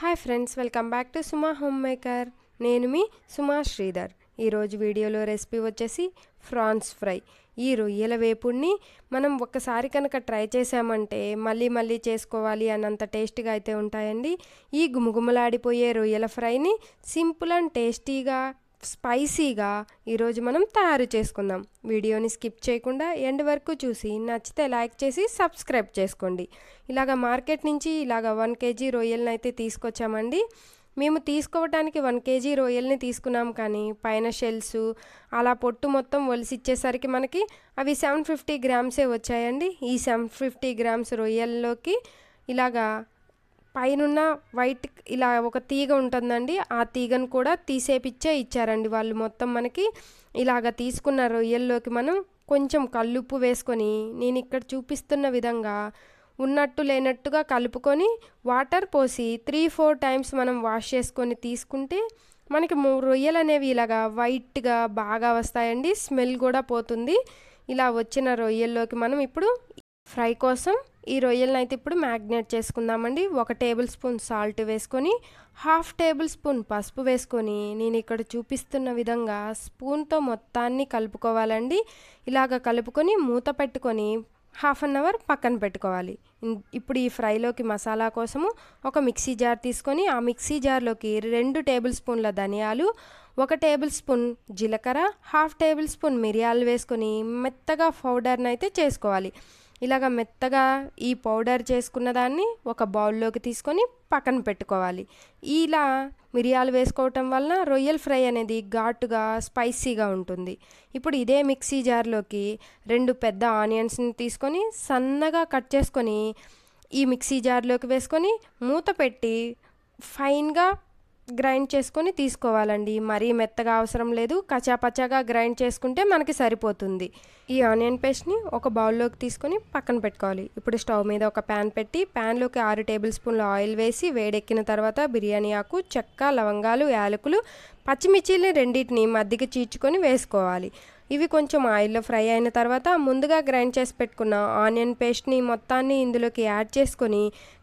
Hi friends, welcome back to Suma home maker. నేను మీ సుమా శ్రీధర్. ఈరోజు వీడియోలో రెసిపీ వచ్చేసి ఫ్రాన్స్ ఫ్రై. ఈ రొయ్యల వేపుడిని మనం ఒక్కసారి కనుక ట్రై చేసామంటే మళ్ళీ మళ్ళీ చేసుకోవాలి అన్నంత టేస్టీగా అయితే ఉంటాయండి. ఈ గుమగుమలాడిపోయే రొయ్యల ఫ్రైని సింపుల్ అండ్ టేస్టీగా స్పైసీగా ఈరోజు మనం తయారు చేసుకుందాం. వీడియోని స్కిప్ చేయకుండా ఎండ్ వరకు చూసి నచ్చితే లైక్ చేసి సబ్స్క్రైబ్ చేసుకోండి. ఇలాగ మార్కెట్ నుంచి ఇలాగ 1 kg రొయ్యలను అయితే తీసుకొచ్చామండి. మేము తీసుకోవడానికి 1 kg రొయ్యల్ని తీసుకున్నాం, కానీ పైన షెల్స్ అలా పొట్టు మొత్తం ఒలిసిచ్చేసరికి మనకి అవి 750 గ్రామ్సే వచ్చాయండి. ఈ 750 గ్రామ్స్ రొయ్యల్లోకి ఇలాగా పైనున్న వైట్ ఇలా ఒక తీగ ఉంటుందండి, ఆ తీగను కూడా తీసేపిచ్చే ఇచ్చారండి వాళ్ళు. మొత్తం మనకి ఇలాగ తీసుకున్న రొయ్యల్లోకి మనం కొంచెం కల్లుప్పు వేసుకొని, నేను ఇక్కడ చూపిస్తున్న విధంగా ఉన్నట్టు లేనట్టుగా కలుపుకొని వాటర్ పోసి 3-4 టైమ్స్ మనం వాష్ చేసుకొని తీసుకుంటే మనకి రొయ్యలు అనేవి ఇలాగా వైట్గా బాగా వస్తాయండి. స్మెల్ కూడా పోతుంది. ఇలా వచ్చిన రొయ్యల్లోకి మనం ఇప్పుడు ఫ్రై కోసం ఈ రొయ్యలను అయితే ఇప్పుడు మ్యాగ్నేట్ చేసుకుందామండి. 1 టేబుల్ స్పూన్ సాల్ట్ వేసుకొని, 1/2 టేబుల్ స్పూన్ పసుపు వేసుకొని, నేను ఇక్కడ చూపిస్తున్న విధంగా స్పూన్తో మొత్తాన్ని కలుపుకోవాలండి. ఇలాగ కలుపుకొని మూత పెట్టుకొని 1/2 an hour పక్కన పెట్టుకోవాలి. ఇప్పుడు ఈ ఫ్రైలోకి మసాలా కోసము ఒక మిక్సీ జార్ తీసుకొని, ఆ మిక్సీ జార్లోకి 2 టేబుల్ స్పూన్ల ధనియాలు, 1 టేబుల్ స్పూన్ జీలకర్ర, 1/2 టేబుల్ స్పూన్ మిరియాలు వేసుకొని మెత్తగా పౌడర్ని అయితే చేసుకోవాలి. ఇలాగ మెత్తగా ఈ పౌడర్ చేసుకున్న దాన్ని ఒక బౌల్లోకి తీసుకొని పక్కన పెట్టుకోవాలి. ఇలా మిరియాలు వేసుకోవటం వలన రొయ్యల్ ఫ్రై అనేది ఘాటుగా స్పైసీగా ఉంటుంది. ఇప్పుడు ఇదే మిక్సీ జార్లోకి 2 పెద్ద ఆనియన్స్ని తీసుకొని సన్నగా కట్ చేసుకొని ఈ మిక్సీ జార్లోకి వేసుకొని మూత పెట్టి ఫైన్గా గ్రైండ్ చేసుకొని తీసుకోవాలండి. మరీ మెత్తగా అవసరం లేదు, కచాపచాగా గ్రైండ్ చేసుకుంటే మనకి సరిపోతుంది. ఈ ఆనియన్ పేస్ట్ని ఒక బౌల్లోకి తీసుకొని పక్కన పెట్టుకోవాలి. ఇప్పుడు స్టవ్ మీద ఒక ప్యాన్ పెట్టి ప్యాన్లోకి 6 టేబుల్ స్పూన్ల ఆయిల్ వేసి వేడెక్కిన తర్వాత బిర్యానీ ఆకు, చెక్క, లవంగాలు, యాలకులు, పచ్చిమిర్చిని రెండింటిని మధ్యకి చీల్చుకొని వేసుకోవాలి. ఇవి కొంచెం ఆయిల్లో ఫ్రై అయిన తర్వాత ముందుగా గ్రైండ్ చేసి పెట్టుకున్న ఆనియన్ పేస్ట్ని మొత్తాన్ని ఇందులోకి యాడ్ చేసుకొని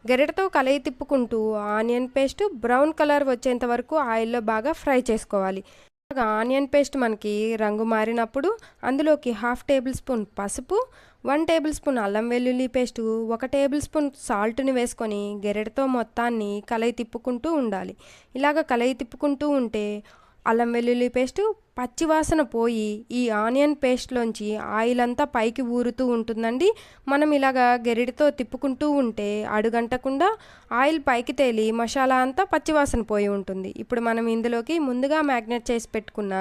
గరిటతో కలయి తిప్పుకుంటూ ఆనియన్ పేస్ట్ బ్రౌన్ కలర్ వచ్చేంత వరకు ఆయిల్లో బాగా ఫ్రై చేసుకోవాలి. ఆనియన్ పేస్ట్ మనకి రంగు మారినప్పుడు అందులోకి 1/2 టేబుల్ స్పూన్ పసుపు, 1 టేబుల్ స్పూన్ అల్లం వెల్లుల్లి పేస్టు, 1 టేబుల్ స్పూన్ సాల్ట్ని వేసుకొని గరిటతో మొత్తాన్ని కలయి తిప్పుకుంటూ ఉండాలి. ఇలాగ కలయి తిప్పుకుంటూ ఉంటే అల్లం వెల్లుల్లి పేస్టు పచ్చివాసన పోయి ఈ ఆనియన్ పేస్ట్లోంచి ఆయిల్ అంతా పైకి ఊరుతూ ఉంటుందండి. మనం ఇలాగా గెరిటితో తిప్పుకుంటూ ఉంటే అడుగంటకుండా ఆయిల్ పైకి తేలి మసాలా అంతా పచ్చివాసన పోయి ఉంటుంది. ఇప్పుడు మనం ఇందులోకి ముందుగా మ్యాగ్నేట్ చేసి పెట్టుకున్న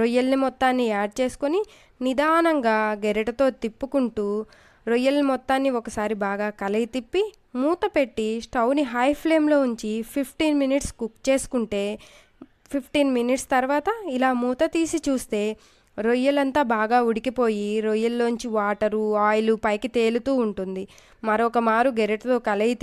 రొయ్యల్ని మొత్తాన్ని యాడ్ చేసుకొని నిదానంగా గెరిటతో తిప్పుకుంటూ రొయ్యల మొత్తాన్ని ఒకసారి బాగా కలయి తిప్పి మూత పెట్టి స్టవ్ని హై ఫ్లేమ్లో ఉంచి 15 minutes కుక్ చేసుకుంటే 15 minutes తర్వాత ఇలా మూత తీసి చూస్తే రొయ్యలంతా బాగా ఉడికిపోయి రొయ్యల్లోంచి వాటరు, ఆయిల్ పైకి తేలుతూ ఉంటుంది. మరొక మారు గెరెటతో కలయి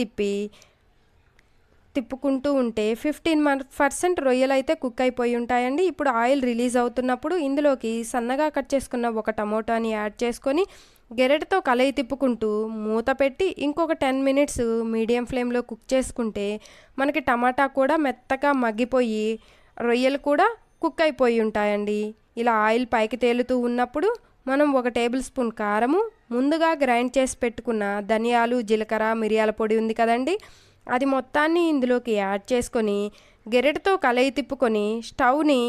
తిప్పుకుంటూ ఉంటే 15% రొయ్యలు అయితే కుక్ అయిపోయి ఉంటాయండి. ఇప్పుడు ఆయిల్ రిలీజ్ అవుతున్నప్పుడు ఇందులోకి సన్నగా కట్ చేసుకున్న 1 టమోటాని యాడ్ చేసుకొని గెరెటతో కలయి తిప్పుకుంటూ మూత పెట్టి ఇంకొక 10 minutes మీడియం ఫ్లేమ్లో కుక్ చేసుకుంటే మనకి టమాటా కూడా మెత్తగా మగ్గిపోయి రొయ్యలు కూడా కుక్ అయిపోయి ఉంటాయండి. ఇలా ఆయిల్ పైకి తేలుతూ ఉన్నప్పుడు మనం 1 టేబుల్ స్పూన్ కారము, ముందుగా గ్రైండ్ చేసి పెట్టుకున్న ధనియాలు, జీలకర్ర, మిరియాల పొడి ఉంది కదండి, అది మొత్తాన్ని ఇందులోకి యాడ్ చేసుకొని గెరెటతో కలయి తిప్పుకొని స్టవ్ని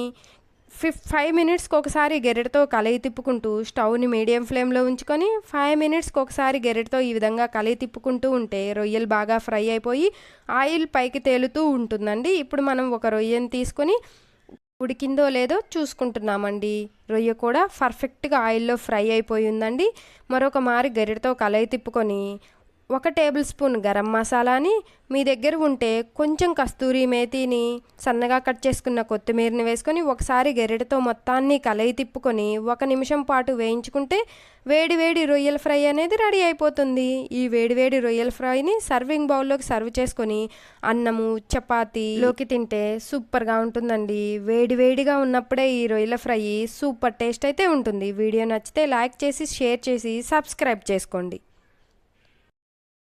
5 minutesకి ఒకసారి గెరెటతో కలయి తిప్పుకుంటూ స్టవ్ని మీడియం ఫ్లేమ్లో ఉంచుకొని 5 minutesకి ఒకసారి గెరెటతో ఈ విధంగా కలయి తిప్పుకుంటూ ఉంటే రొయ్యలు బాగా ఫ్రై అయిపోయి ఆయిల్ పైకి తేలుతూ ఉంటుందండి. ఇప్పుడు మనం ఒక రొయ్యని తీసుకొని ఉడికిందో లేదో చూసుకుంటున్నామండి. రొయ్య కూడా పర్ఫెక్ట్గా ఆయిల్లో ఫ్రై అయిపోయి ఉందండి. మరొక మారి గెరెటతో కలయి తిప్పుకొని 1 టేబుల్ స్పూన్ గరం మసాలాని, మీ దగ్గర ఉంటే కొంచెం కస్తూరి మేతిని, సన్నగా కట్ చేసుకున్న కొత్తిమీరని వేసుకొని ఒకసారి గెరెటతో మొత్తాన్ని కలయి తిప్పుకొని 1 నిమిషం పాటు వేయించుకుంటే వేడి వేడి రొయ్యల ఫ్రై అనేది రెడీ అయిపోతుంది. ఈ వేడి వేడి రొయ్యల ఫ్రైని సర్వింగ్ బౌల్లోకి సర్వ్ చేసుకొని అన్నము, చపాతీలోకి తింటే సూపర్గా ఉంటుందండి. వేడి వేడిగా ఉన్నప్పుడే ఈ రొయ్యల ఫ్రై సూపర్ టేస్ట్ అయితే ఉంటుంది. వీడియో నచ్చితే లైక్ చేసి, షేర్ చేసి, సబ్స్క్రైబ్ చేసుకోండి.